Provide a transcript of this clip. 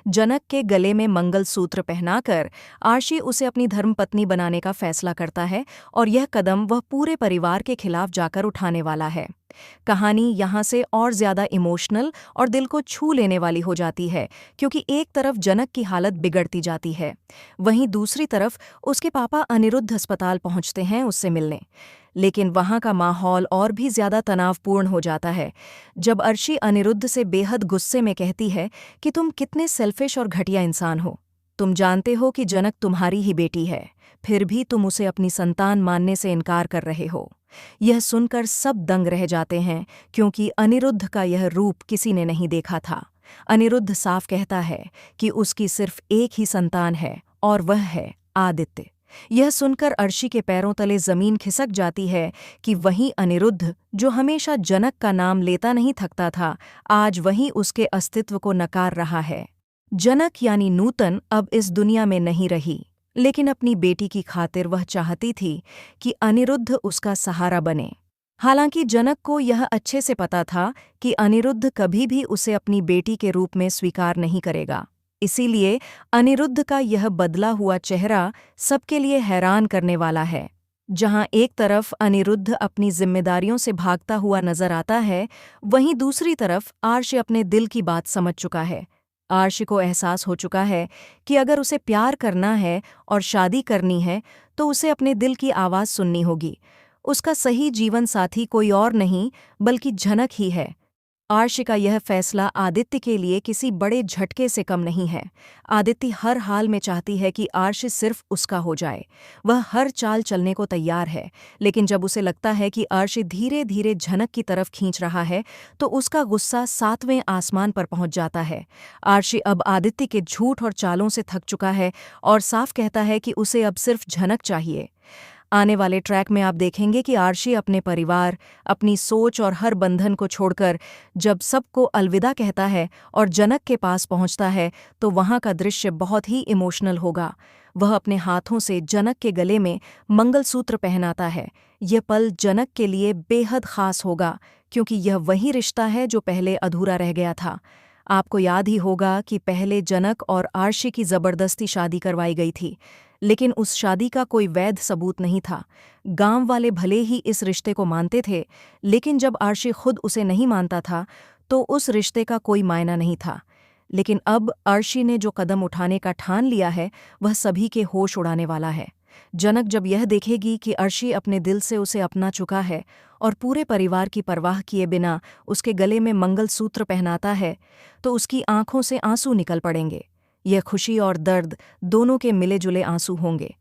जनक के गले में मंगलसूत्र पहनाकर आर्शी उसे अपनी धर्मपत्नी बनाने का फैसला करता है और यह कदम वह पूरे परिवार के खिलाफ जाकर उठाने वाला है। कहानी यहाँ से और ज्यादा इमोशनल और दिल को छू लेने वाली हो जाती है, क्योंकि एक तरफ जनक की हालत बिगड़ती जाती है, वहीं दूसरी तरफ उसके पापा अनिरुद्ध अस्पताल पहुंचते हैं उससे मिलने। लेकिन वहां का माहौल और भी ज्यादा तनावपूर्ण हो जाता है जब अर्शी अनिरुद्ध से बेहद गुस्से में कहती है कि तुम कितने सेल्फिश और घटिया इंसान हो। तुम जानते हो कि जनक तुम्हारी ही बेटी है, फिर भी तुम उसे अपनी संतान मानने से इनकार कर रहे हो। यह सुनकर सब दंग रह जाते हैं, क्योंकि अनिरुद्ध का यह रूप किसी ने नहीं देखा था। अनिरुद्ध साफ कहता है कि उसकी सिर्फ एक ही संतान है और वह है आदित्य। यह सुनकर अर्शी के पैरों तले जमीन खिसक जाती है कि वहीं अनिरुद्ध, जो हमेशा जनक का नाम लेता नहीं थकता था, आज वहीं उसके अस्तित्व को नकार रहा है। जनक यानी नूतन अब इस दुनिया में नहीं रही, लेकिन अपनी बेटी की खातिर वह चाहती थी कि अनिरुद्ध उसका सहारा बने। हालांकि जनक को यह अच्छे से पता था कि अनिरुद्ध कभी भी उसे अपनी बेटी के रूप में स्वीकार नहीं करेगा। इसीलिए अनिरुद्ध का यह बदला हुआ चेहरा सबके लिए हैरान करने वाला है। जहां एक तरफ अनिरुद्ध अपनी जिम्मेदारियों से भागता हुआ नजर आता है, वहीं दूसरी तरफ आर्श अपने दिल की बात समझ चुका है। आर्श को एहसास हो चुका है कि अगर उसे प्यार करना है और शादी करनी है तो उसे अपने दिल की आवाज़ सुननी होगी। उसका सही जीवन साथी कोई और नहीं बल्कि जनक ही है। आर्श का यह फैसला आदित्य के लिए किसी बड़े झटके से कम नहीं है। आदित्य हर हाल में चाहती है कि आर्श सिर्फ उसका हो जाए। वह हर चाल चलने को तैयार है, लेकिन जब उसे लगता है कि आर्श धीरे धीरे जनक की तरफ खींच रहा है तो उसका गुस्सा 7वें आसमान पर पहुंच जाता है। आर्श अब आदित्य के झूठ और चालों से थक चुका है और साफ कहता है कि उसे अब सिर्फ जनक चाहिए। आने वाले ट्रैक में आप देखेंगे कि आर्शी अपने परिवार, अपनी सोच और हर बंधन को छोड़कर जब सबको अलविदा कहता है और जनक के पास पहुंचता है तो वहां का दृश्य बहुत ही इमोशनल होगा। वह अपने हाथों से जनक के गले में मंगलसूत्र पहनाता है। यह पल जनक के लिए बेहद खास होगा, क्योंकि यह वही रिश्ता है जो पहले अधूरा रह गया था। आपको याद ही होगा कि पहले जनक और आर्शी की जबरदस्ती शादी करवाई गई थी, लेकिन उस शादी का कोई वैध सबूत नहीं था। गांव वाले भले ही इस रिश्ते को मानते थे, लेकिन जब आर्शी खुद उसे नहीं मानता था तो उस रिश्ते का कोई मायना नहीं था। लेकिन अब आर्शी ने जो कदम उठाने का ठान लिया है वह सभी के होश उड़ाने वाला है। जनक जब यह देखेगी कि आर्शी अपने दिल से उसे अपना चुका है और पूरे परिवार की परवाह किए बिना उसके गले में मंगलसूत्र पहनाता है, तो उसकी आंखों से आंसू निकल पड़ेंगे। यह खुशी और दर्द दोनों के मिले जुले आंसू होंगे।